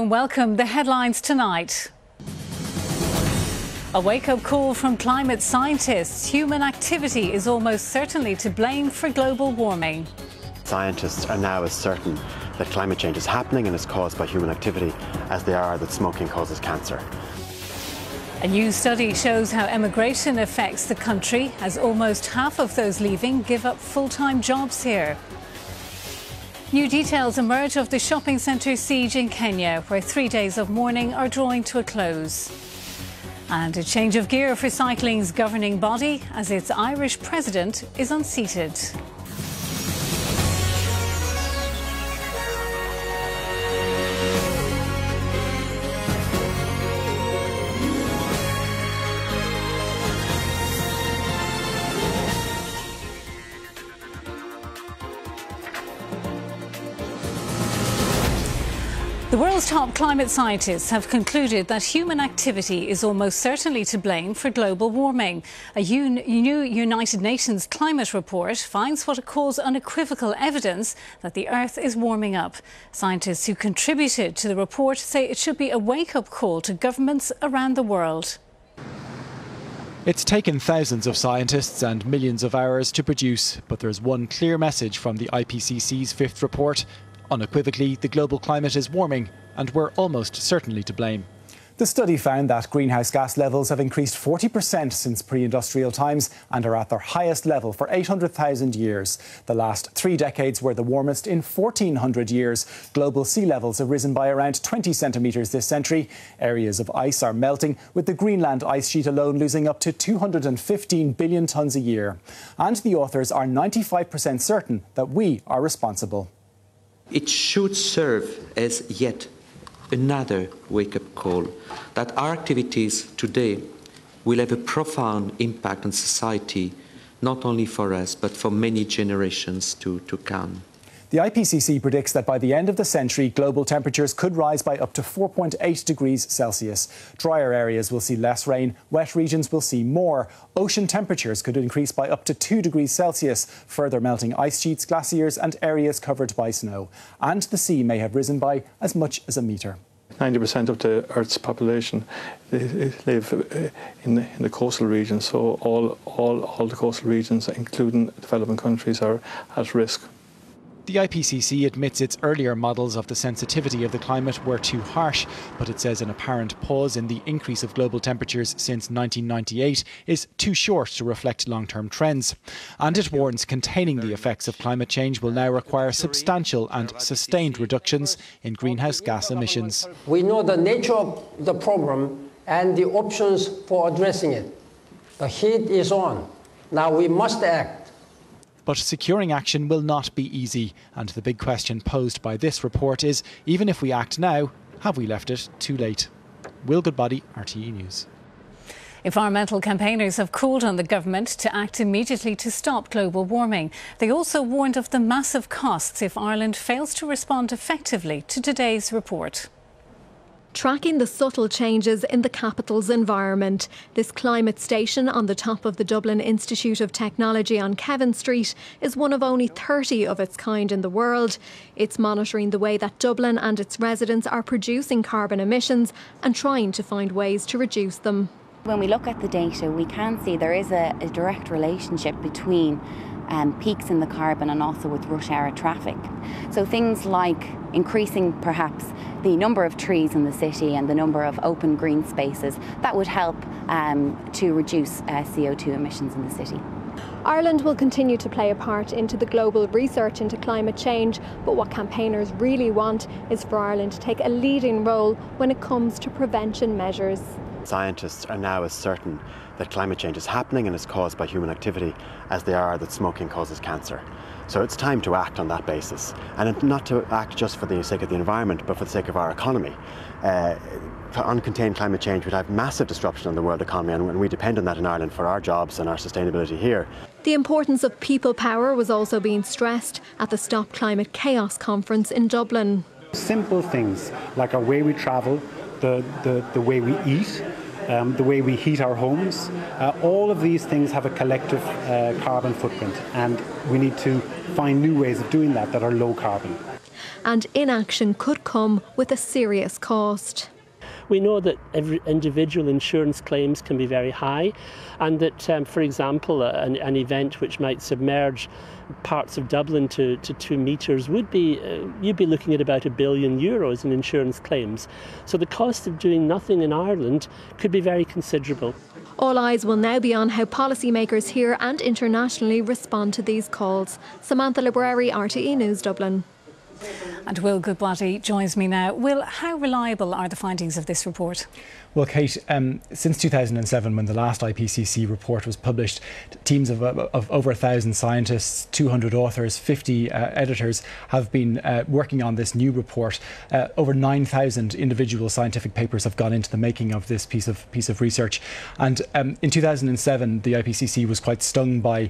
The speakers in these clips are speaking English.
Welcome. The headlines tonight. A wake-up call from climate scientists. Human activity is almost certainly to blame for global warming. Scientists are now as certain that climate change is happening and is caused by human activity as they are that smoking causes cancer. A new study shows how emigration affects the country, as almost half of those leaving give up full-time jobs here. New details emerge of the shopping centre siege in Kenya, where 3 days of mourning are drawing to a close. And a change of gear for cycling's governing body, as its Irish president is unseated. The world's top climate scientists have concluded that human activity is almost certainly to blame for global warming. A new United Nations climate report finds what it calls unequivocal evidence that the Earth is warming up. Scientists who contributed to the report say it should be a wake-up call to governments around the world. It's taken thousands of scientists and millions of hours to produce, but there's one clear message from the IPCC's fifth report. Unequivocally, the global climate is warming, and we're almost certainly to blame. The study found that greenhouse gas levels have increased 40% since pre-industrial times and are at their highest level for 800,000 years. The last 3 decades were the warmest in 1,400 years. Global sea levels have risen by around 20 centimetres this century. Areas of ice are melting, with the Greenland ice sheet alone losing up to 215 billion tonnes a year. And the authors are 95% certain that we are responsible. It should serve as yet another wake-up call that our activities today will have a profound impact on society, not only for us, but for many generations to come. The IPCC predicts that by the end of the century, global temperatures could rise by up to 4.8 degrees Celsius. Drier areas will see less rain, wet regions will see more. Ocean temperatures could increase by up to 2 degrees Celsius, further melting ice sheets, glaciers and areas covered by snow. And the sea may have risen by as much as a metre. 90% of the Earth's population live in the coastal regions, so all the coastal regions, including developing countries, are at risk. The IPCC admits its earlier models of the sensitivity of the climate were too harsh, but it says an apparent pause in the increase of global temperatures since 1998 is too short to reflect long-term trends. And it warns containing the effects of climate change will now require substantial and sustained reductions in greenhouse gas emissions. We know the nature of the problem and the options for addressing it. The heat is on. Now we must act. But securing action will not be easy, and the big question posed by this report is, even if we act now, have we left it too late? Will Goodbody, RTE News. Environmental campaigners have called on the government to act immediately to stop global warming. They also warned of the massive costs if Ireland fails to respond effectively to today's report. Tracking the subtle changes in the capital's environment. This climate station on the top of the Dublin Institute of Technology on Kevin Street is one of only 30 of its kind in the world. It's monitoring the way that Dublin and its residents are producing carbon emissions and trying to find ways to reduce them. When we look at the data, we can see there is a direct relationship between peaks in the carbon and also with rush hour traffic. So things like increasing perhaps the number of trees in the city and the number of open green spaces, that would help to reduce CO2 emissions in the city. Ireland will continue to play a part into the global research into climate change, but what campaigners really want is for Ireland to take a leading role when it comes to prevention measures. Scientists are now as certain that climate change is happening and is caused by human activity as they are that smoking causes cancer. So it's time to act on that basis, and not to act just for the sake of the environment, but for the sake of our economy. Uncontained climate change would have massive disruption on the world economy, and we depend on that in Ireland for our jobs and our sustainability here. The importance of people power was also being stressed at the Stop Climate Chaos conference in Dublin. Simple things like our way we travel, the way we eat, the way we heat our homes, all of these things have a collective carbon footprint, and we need to find new ways of doing that are low carbon. and inaction could come with a serious cost. We know that every individual insurance claims can be very high, and that, for example, an event which might submerge parts of Dublin to 2 metres would be, you'd be looking at about €1 billion in insurance claims. So the cost of doing nothing in Ireland could be very considerable. All eyes will now be on how policymakers here and internationally respond to these calls. Samantha Library, RTE News, Dublin. And Will Goodbody joins me now. Will, how reliable are the findings of this report? Well, Kate, since 2007, when the last IPCC report was published, teams of over 1,000 scientists, 200 authors, 50 editors have been working on this new report. Over 9,000 individual scientific papers have gone into the making of this piece of research. And in 2007, the IPCC was quite stung by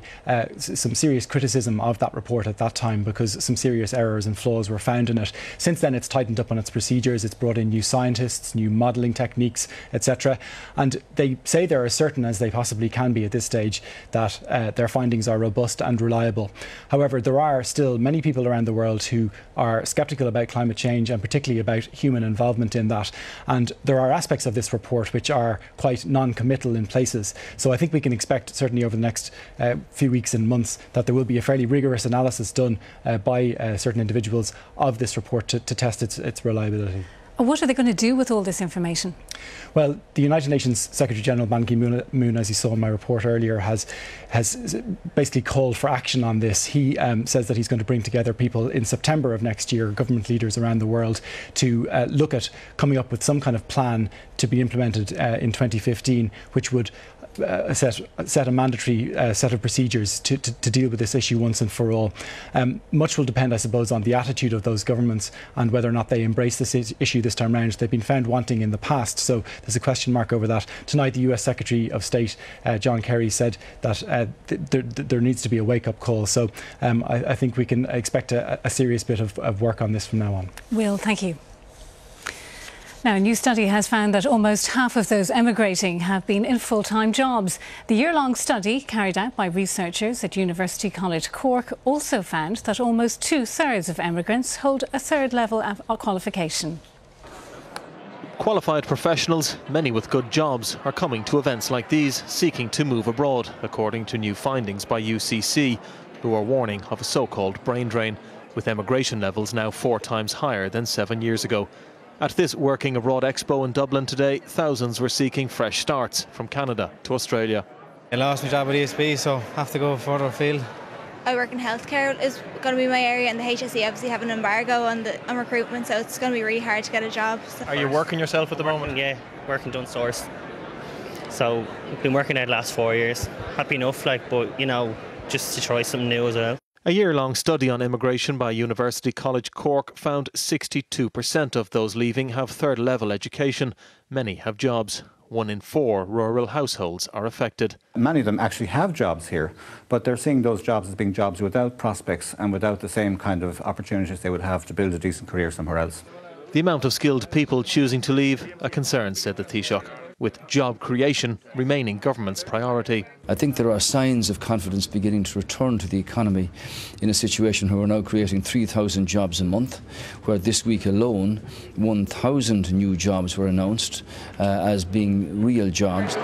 some serious criticism of that report at that time, because some serious errors and flaws were found in it. Since then, it's tightened up on its procedures. It's brought in new scientists, new modelling techniques, etc. And they say they're as certain as they possibly can be at this stage that their findings are robust and reliable. However, there are still many people around the world who are sceptical about climate change, and particularly about human involvement in that. And there are aspects of this report which are quite non-committal in places. So I think we can expect, certainly over the next few weeks and months, that there will be a fairly rigorous analysis done by certain individuals of this report to test its reliability. What are they going to do with all this information? Well, the United Nations Secretary General Ban Ki-moon, as you saw in my report earlier, has basically called for action on this. He says that he's going to bring together people in September of next year, government leaders around the world, to look at coming up with some kind of plan to be implemented in 2015, which would set a mandatory set of procedures to deal with this issue once and for all. Much will depend, I suppose, on the attitude of those governments and whether or not they embrace this issue this time round. They've been found wanting in the past, so there's a question mark over that. Tonight, the US Secretary of State, John Kerry, said that there needs to be a wake-up call. So I think we can expect a serious bit of work on this from now on. Will, thank you. Now, a new study has found that almost half of those emigrating have been in full-time jobs. The year-long study, carried out by researchers at University College Cork, also found that almost 2/3 of emigrants hold a third-level qualification. Qualified professionals, many with good jobs, are coming to events like these, seeking to move abroad, according to new findings by UCC, who are warning of a so-called brain drain, with emigration levels now 4 times higher than 7 years ago. At this Working Abroad Expo in Dublin today, thousands were seeking fresh starts from Canada to Australia. I lost my job at ESB, so have to go further afield. I work in healthcare, is going to be my area, and the HSE obviously have an embargo on recruitment, so it's going to be really hard to get a job. Are you working yourself at the moment? Yeah, working Dunn Stores. So I've been working there the last 4 years. Happy enough, but you know, just to try something new as well. A year-long study on immigration by University College Cork found 62% of those leaving have third-level education. Many have jobs. 1 in 4 rural households are affected. Many of them actually have jobs here, but they're seeing those jobs as being jobs without prospects and without the same kind of opportunities they would have to build a decent career somewhere else. The amount of skilled people choosing to leave, a concern, said the Taoiseach, with job creation remaining government's priority. I think there are signs of confidence beginning to return to the economy in a situation where we're now creating 3,000 jobs a month, where this week alone 1,000 new jobs were announced as being real jobs.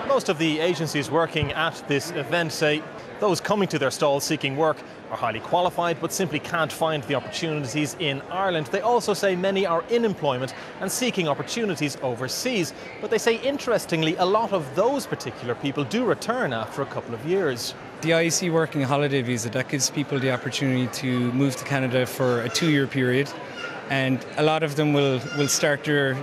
Most of the agencies working at this event say those coming to their stalls seeking work are highly qualified but simply can't find the opportunities in Ireland. They also say many are in employment and seeking opportunities overseas. But they say, interestingly, a lot of those particular people do return after a couple of years. The IEC working holiday visa, that gives people the opportunity to move to Canada for a 2-year period. And a lot of them will start their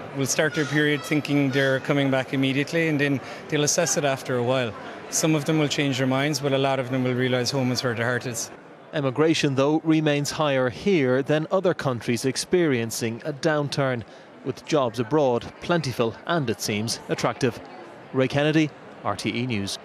period thinking they're coming back immediately, and then they'll assess it after a while. Some of them will change their minds, but a lot of them will realise home is where their heart is. Emigration, though, remains higher here than other countries experiencing a downturn, with jobs abroad plentiful and, it seems, attractive. Ray Kennedy, RTE News.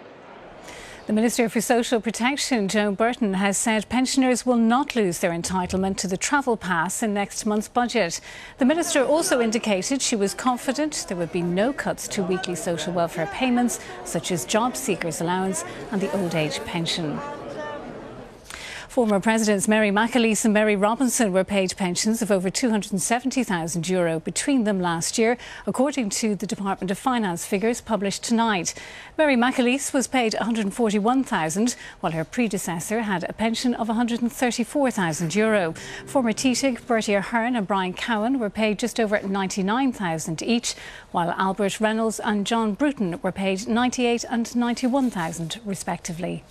The Minister for Social Protection, Joe Burton, has said pensioners will not lose their entitlement to the travel pass in next month's budget. The Minister also indicated she was confident there would be no cuts to weekly social welfare payments, such as job seekers allowance and the old age pension. Former Presidents Mary McAleese and Mary Robinson were paid pensions of over €270,000 between them last year, according to the Department of Finance figures published tonight. Mary McAleese was paid €141,000, while her predecessor had a pension of €134,000. Former Taoiseach Bertie Ahern and Brian Cowan were paid just over €99,000 each, while Albert Reynolds and John Bruton were paid €98,000 and €91,000 respectively.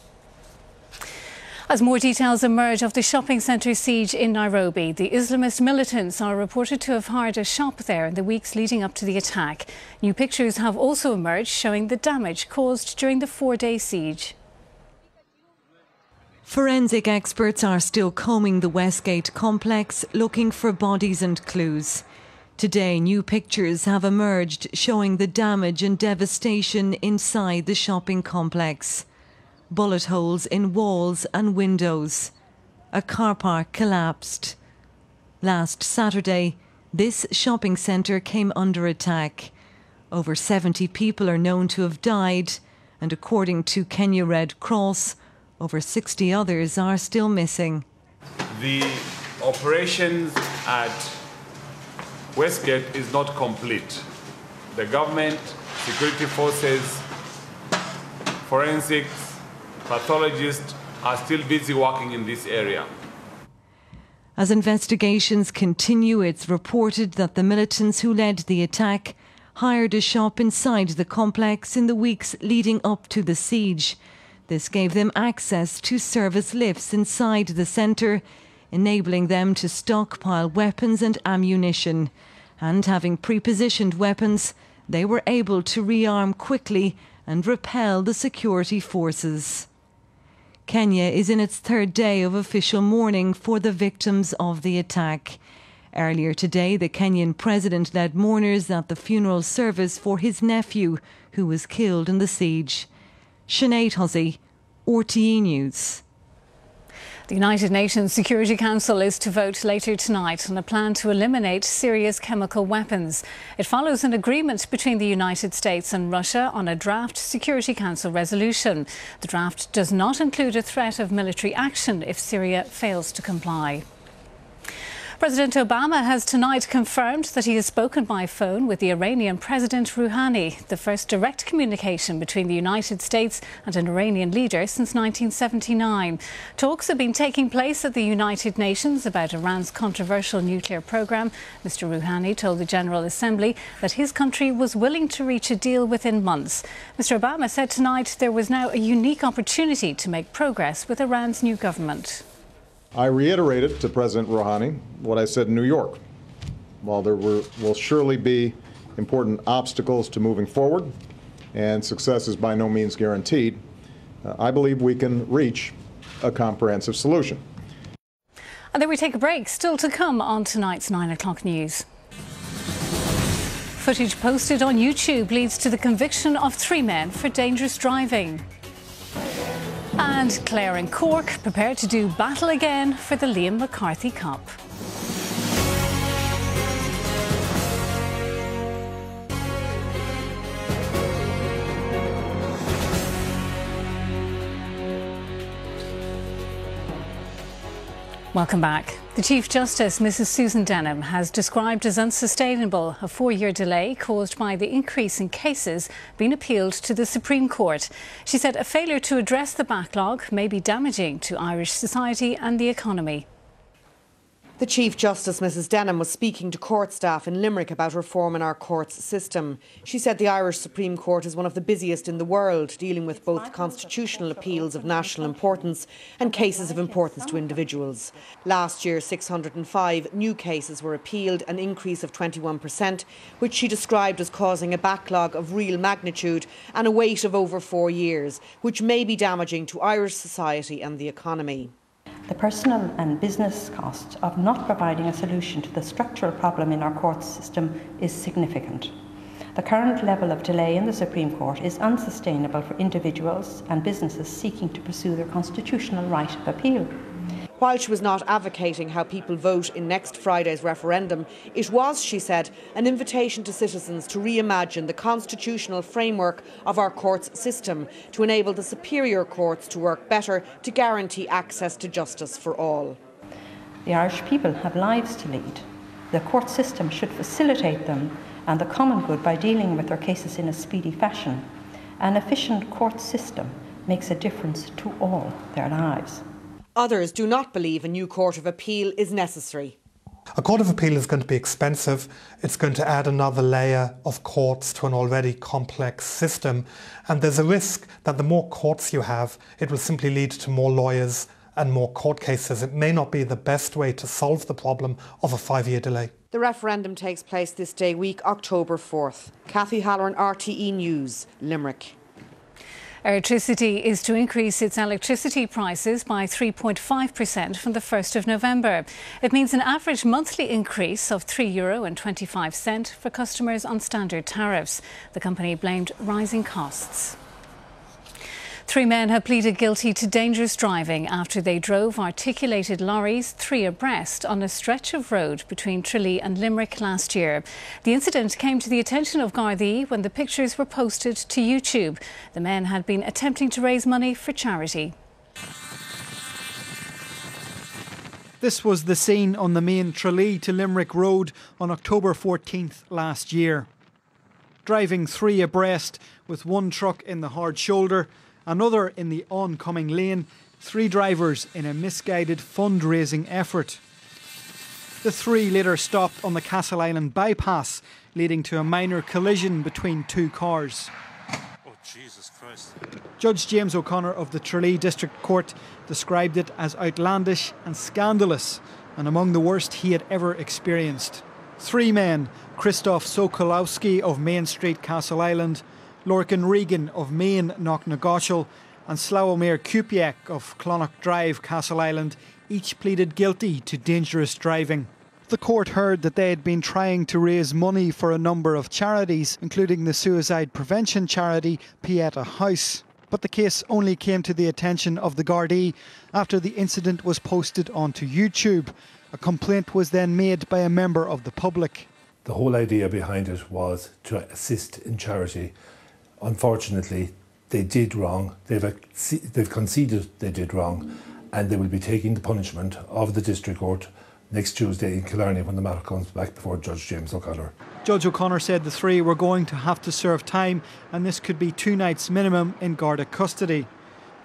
As more details emerge of the shopping centre siege in Nairobi, the Islamist militants are reported to have hired a shop there in the weeks leading up to the attack. New pictures have also emerged showing the damage caused during the 4-day siege. Forensic experts are still combing the Westgate complex, looking for bodies and clues. Today, new pictures have emerged showing the damage and devastation inside the shopping complex. Bullet holes in walls and windows. A car park collapsed. Last Saturday, this shopping centre came under attack. Over 70 people are known to have died, and according to Kenya Red Cross, over 60 others are still missing. The operations at Westgate is not complete. The government, security forces, forensics, pathologists are still busy working in this area. As investigations continue, it's reported that the militants who led the attack hired a shop inside the complex in the weeks leading up to the siege. This gave them access to service lifts inside the centre, enabling them to stockpile weapons and ammunition. And having pre-positioned weapons, they were able to rearm quickly and repel the security forces. Kenya is in its third day of official mourning for the victims of the attack. Earlier today, the Kenyan president led mourners at the funeral service for his nephew, who was killed in the siege. Sinead Hussey, RTE News. The United Nations Security Council is to vote later tonight on a plan to eliminate Syria's chemical weapons. It follows an agreement between the United States and Russia on a draft Security Council resolution. The draft does not include a threat of military action if Syria fails to comply. President Obama has tonight confirmed that he has spoken by phone with the Iranian President Rouhani, the first direct communication between the United States and an Iranian leader since 1979. Talks have been taking place at the United Nations about Iran's controversial nuclear program. Mr. Rouhani told the General Assembly that his country was willing to reach a deal within months. Mr. Obama said tonight there was now a unique opportunity to make progress with Iran's new government. I reiterated to President Rouhani what I said in New York. While there will surely be important obstacles to moving forward, and success is by no means guaranteed, I believe we can reach a comprehensive solution. And then we take a break. Still to come on tonight's 9 o'clock news. Footage posted on YouTube leads to the conviction of 3 men for dangerous driving. And Clare and Cork prepared to do battle again for the Liam McCarthy Cup. Welcome back. The Chief Justice, Mrs. Susan Denham, has described as unsustainable a 4-year delay caused by the increase in cases being appealed to the Supreme Court. She said a failure to address the backlog may be damaging to Irish society and the economy. The Chief Justice, Mrs. Denham, was speaking to court staff in Limerick about reform in our courts system. She said the Irish Supreme Court is one of the busiest in the world, dealing with both constitutional appeals of national importance and cases of importance to individuals. Last year, 605 new cases were appealed, an increase of 21%, which she described as causing a backlog of real magnitude and a wait of over 4 years, which may be damaging to Irish society and the economy. The personal and business cost of not providing a solution to the structural problem in our court system is significant. The current level of delay in the Supreme Court is unsustainable for individuals and businesses seeking to pursue their constitutional right of appeal. While she was not advocating how people vote in next Friday's referendum, it was, she said, an invitation to citizens to reimagine the constitutional framework of our courts system to enable the superior courts to work better to guarantee access to justice for all. The Irish people have lives to lead. The court system should facilitate them and the common good by dealing with their cases in a speedy fashion. An efficient court system makes a difference to all their lives. Others do not believe a new Court of Appeal is necessary. A Court of Appeal is going to be expensive. It's going to add another layer of courts to an already complex system. And there's a risk that the more courts you have, it will simply lead to more lawyers and more court cases. It may not be the best way to solve the problem of a 5-year delay. The referendum takes place this day week, October 4th. Cathy Halloran, RTE News, Limerick. Electricity is to increase its electricity prices by 3.5% from the 1st of November. It means an average monthly increase of €3.25 for customers on standard tariffs. The company blamed rising costs. 3 men have pleaded guilty to dangerous driving after they drove articulated lorries 3 abreast on a stretch of road between Tralee and Limerick last year. The incident came to the attention of Gardaí when the pictures were posted to YouTube. The men had been attempting to raise money for charity. This was the scene on the main Tralee to Limerick road on October 14th last year. Driving 3 abreast with one truck in the hard shoulder, another in the oncoming lane, 3 drivers in a misguided fundraising effort. The 3 later stopped on the Castle Island bypass, leading to a minor collision between 2 cars. Oh, Jesus Christ. Judge James O'Connor of the Tralee District Court described it as outlandish and scandalous, and among the worst he had ever experienced. 3 men, Christoph Sokolowski of Main Street, Castle Island, Lorcan Regan of Main, Knocknagoshel, and Slawomir Kupiak of Clonach Drive, Castle Island, each pleaded guilty to dangerous driving. The court heard that they had been trying to raise money for a number of charities, including the suicide prevention charity Pieta House. But the case only came to the attention of the Gardaí after the incident was posted onto YouTube. A complaint was then made by a member of the public. The whole idea behind it was to assist in charity. Unfortunately, they did wrong. They've conceded they did wrong, and they will be taking the punishment of the District Court next Tuesday in Killarney when the matter comes back before Judge James O'Connor. Judge O'Connor said the 3 were going to have to serve time, and this could be 2 nights minimum in Garda custody.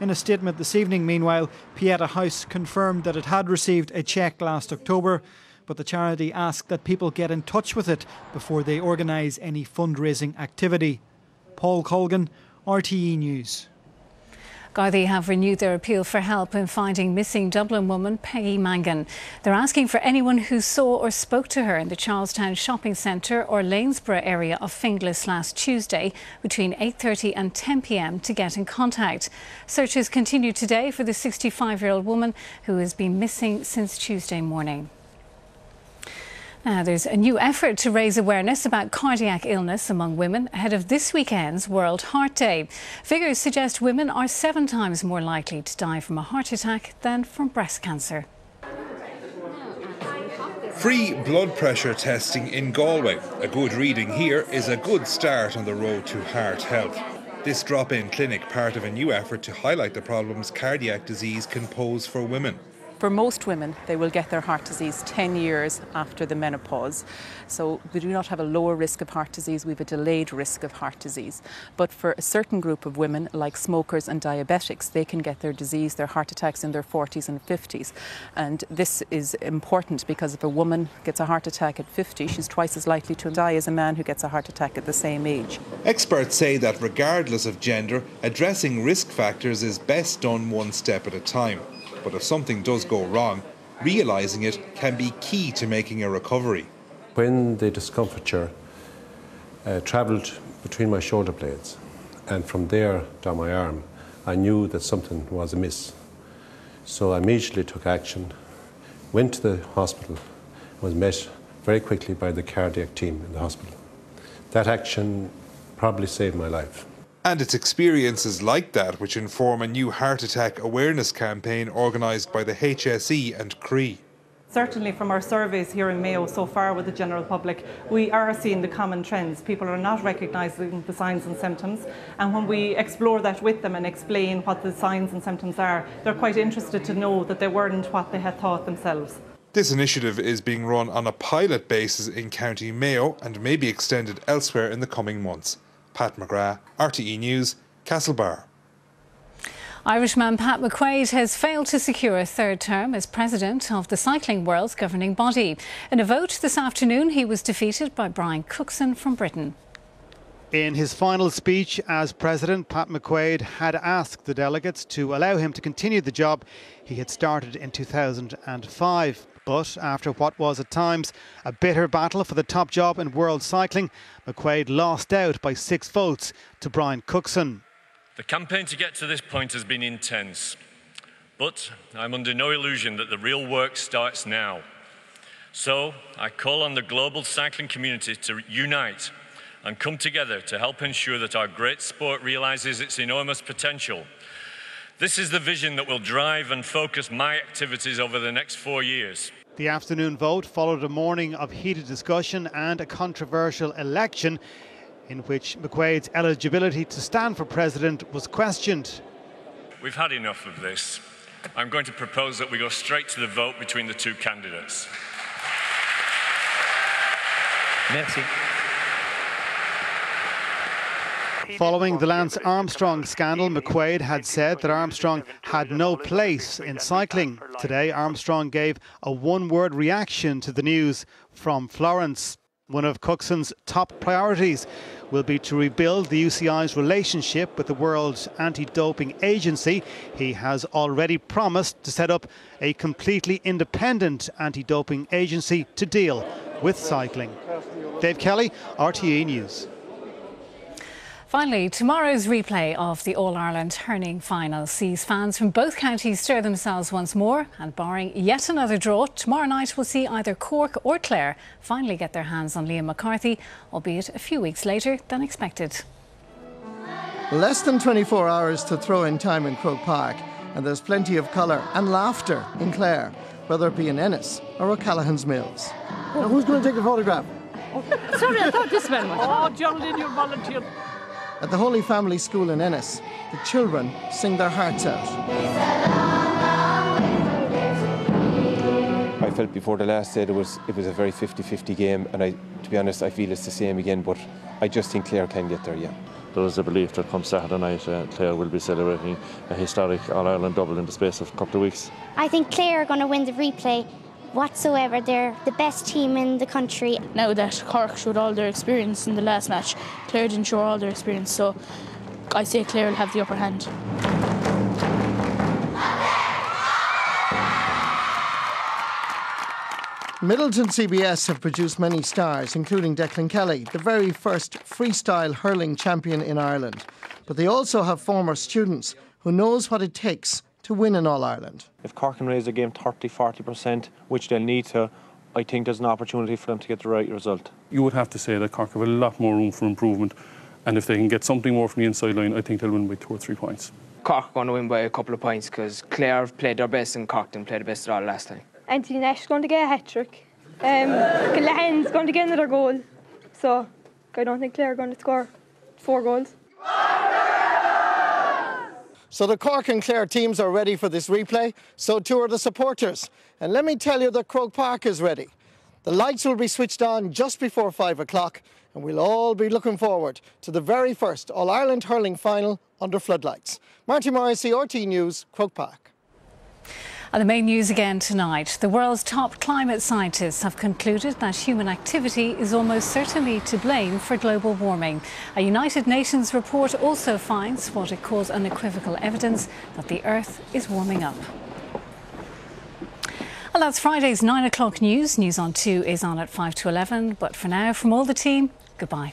In a statement this evening, meanwhile, Pieta House confirmed that it had received a cheque last October, but the charity asked that people get in touch with it before they organise any fundraising activity. Paul Colgan, RTE News. Gardaí have renewed their appeal for help in finding missing Dublin woman Peggy Mangan. They're asking for anyone who saw or spoke to her in the Charlestown shopping centre or Lanesborough area of Finglas last Tuesday between 8:30 and 10 p.m. to get in contact. Searches continue today for the 65-year-old woman who has been missing since Tuesday morning. Now, there's a new effort to raise awareness about cardiac illness among women ahead of this weekend's World Heart Day. Figures suggest women are 7 times more likely to die from a heart attack than from breast cancer. Free blood pressure testing in Galway. A good reading here is a good start on the road to heart health. This drop-in clinic part of a new effort to highlight the problems cardiac disease can pose for women. For most women, they will get their heart disease 10 years after the menopause. So we do not have a lower risk of heart disease, we have a delayed risk of heart disease. But for a certain group of women, like smokers and diabetics, they can get their disease, their heart attacks in their 40s and 50s. And this is important because if a woman gets a heart attack at 50, she's twice as likely to die as a man who gets a heart attack at the same age. Experts say that regardless of gender, addressing risk factors is best done one step at a time. But if something does go wrong, realising it can be key to making a recovery. When the discomfiture travelled between my shoulder blades and from there down my arm, I knew that something was amiss. So I immediately took action, went to the hospital, was met very quickly by the cardiac team in the hospital. That action probably saved my life. And it's experiences like that which inform a new heart attack awareness campaign organised by the HSE and Croí. Certainly from our surveys here in Mayo so far with the general public, we are seeing the common trends. People are not recognising the signs and symptoms, and when we explore that with them and explain what the signs and symptoms are, they're quite interested to know that they weren't what they had thought themselves. This initiative is being run on a pilot basis in County Mayo and may be extended elsewhere in the coming months. Pat McGrath, RTE News, Castlebar. Irishman Pat McQuaid has failed to secure a third term as president of the cycling world's governing body. In a vote this afternoon, he was defeated by Brian Cookson from Britain. In his final speech as president, Pat McQuaid had asked the delegates to allow him to continue the job he had started in 2005. But after what was at times a bitter battle for the top job in world cycling, McQuaid lost out by 6 votes to Brian Cookson. The campaign to get to this point has been intense, but I'm under no illusion that the real work starts now. So I call on the global cycling community to unite and come together to help ensure that our great sport realises its enormous potential. This is the vision that will drive and focus my activities over the next 4 years. The afternoon vote followed a morning of heated discussion and a controversial election in which McQuaid's eligibility to stand for president was questioned. We've had enough of this. I'm going to propose that we go straight to the vote between the 2 candidates. Merci. Following the Lance Armstrong scandal, McQuaid had said that Armstrong had no place in cycling. Today, Armstrong gave a one-word reaction to the news from Florence. One of Cookson's top priorities will be to rebuild the UCI's relationship with the world's anti-doping agency. He has already promised to set up a completely independent anti-doping agency to deal with cycling. Dave Kelly, RTE News. Finally, tomorrow's replay of the All-Ireland hurling final sees fans from both counties stir themselves once more, and barring yet another draw, tomorrow night we'll see either Cork or Clare finally get their hands on Liam McCarthy, albeit a few weeks later than expected. Less than 24 hours to throw in time in Croke Park, and there's plenty of colour and laughter in Clare, whether it be in Ennis or O'Callaghan's Mills. Now, who's going to take the photograph? Sorry, I thought this man was. Oh, Geraldine, you volunteered. At the Holy Family School in Ennis, the children sing their hearts out. I felt before the last day it was a very 50-50 game, and to be honest, I feel it's the same again, but I just think Clare can get there, yeah. There is a belief that come Saturday night, Clare will be celebrating a historic All-Ireland double in the space of a couple of weeks. I think Clare are going to win the replay whatsoever. They're the best team in the country. Now that Cork showed all their experience in the last match, Clare didn't show all their experience, so I say Clare will have the upper hand. Middleton CBS have produced many stars, including Declan Kelly, the very first freestyle hurling champion in Ireland. But they also have former students who knows what it takes to win in All-Ireland. If Cork can raise their game 30-40%, which they'll need to, I think there's an opportunity for them to get the right result. You would have to say that Cork have a lot more room for improvement, and if they can get something more from the inside line, I think they'll win by 2 or 3 points. Cork are going to win by a couple of points because Clare have played their best and Cork didn't play the best at all last time. Anthony Nash is going to get a hat-trick. Callahan's going to get another goal. So I don't think Clare are going to score 4 goals. So the Cork and Clare teams are ready for this replay, so too are the supporters. And let me tell you that Croke Park is ready. The lights will be switched on just before 5 o'clock, and we'll all be looking forward to the very first All-Ireland hurling final under floodlights. Marty Morrissey, RTE News, Croke Park. And the main news again tonight. The world's top climate scientists have concluded that human activity is almost certainly to blame for global warming. A United Nations report also finds what it calls unequivocal evidence that the Earth is warming up. Well, that's Friday's 9 o'clock news. News on 2 is on at 5 to 11. But for now, from all the team, goodbye.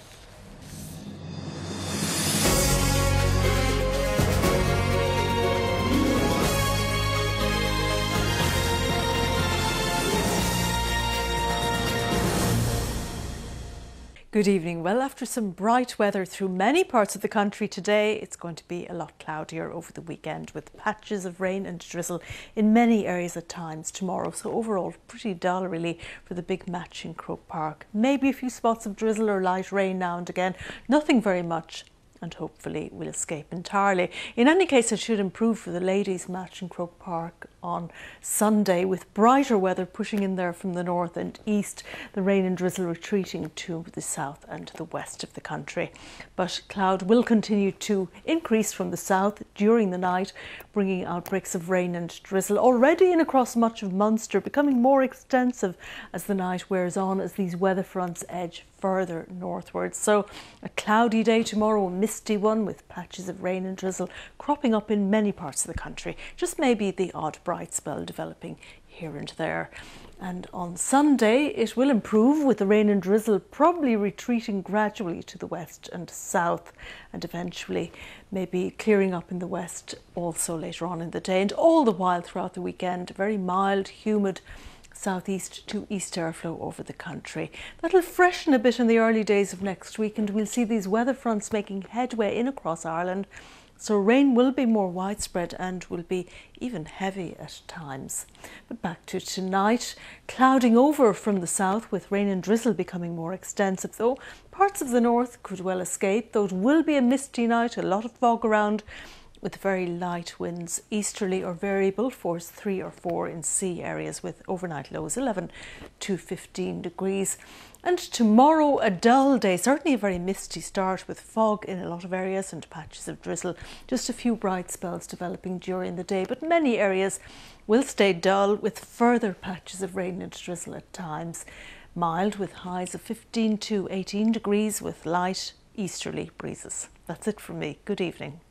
Good evening. Well, after some bright weather through many parts of the country today, it's going to be a lot cloudier over the weekend with patches of rain and drizzle in many areas at times tomorrow. So overall, pretty dull really for the big match in Croke Park. Maybe a few spots of drizzle or light rain now and again. Nothing very much, and hopefully will escape entirely. In any case, it should improve for the ladies' match in Croke Park on Sunday, with brighter weather pushing in there from the north and east, the rain and drizzle retreating to the south and the west of the country. But cloud will continue to increase from the south during the night, bringing outbreaks of rain and drizzle already in across much of Munster, becoming more extensive as the night wears on, as these weather fronts edge further northwards. So a cloudy day tomorrow, a misty one with patches of rain and drizzle cropping up in many parts of the country. Just maybe the odd bright spell developing here and there. And on Sunday it will improve, with the rain and drizzle probably retreating gradually to the west and south, and eventually maybe clearing up in the west also later on in the day. And all the while throughout the weekend, very mild, humid southeast to east airflow over the country. That'll freshen a bit in the early days of next week, and we'll see these weather fronts making headway in across Ireland. So rain will be more widespread and will be even heavy at times. But back to tonight, clouding over from the south with rain and drizzle becoming more extensive, though parts of the north could well escape, though it will be a misty night, a lot of fog around, with very light winds, easterly or variable, force 3 or 4 in sea areas, with overnight lows 11 to 15 degrees. And tomorrow, a dull day, certainly a very misty start with fog in a lot of areas and patches of drizzle. Just a few bright spells developing during the day, but many areas will stay dull with further patches of rain and drizzle at times. Mild with highs of 15 to 18 degrees with light easterly breezes. That's it from me. Good evening.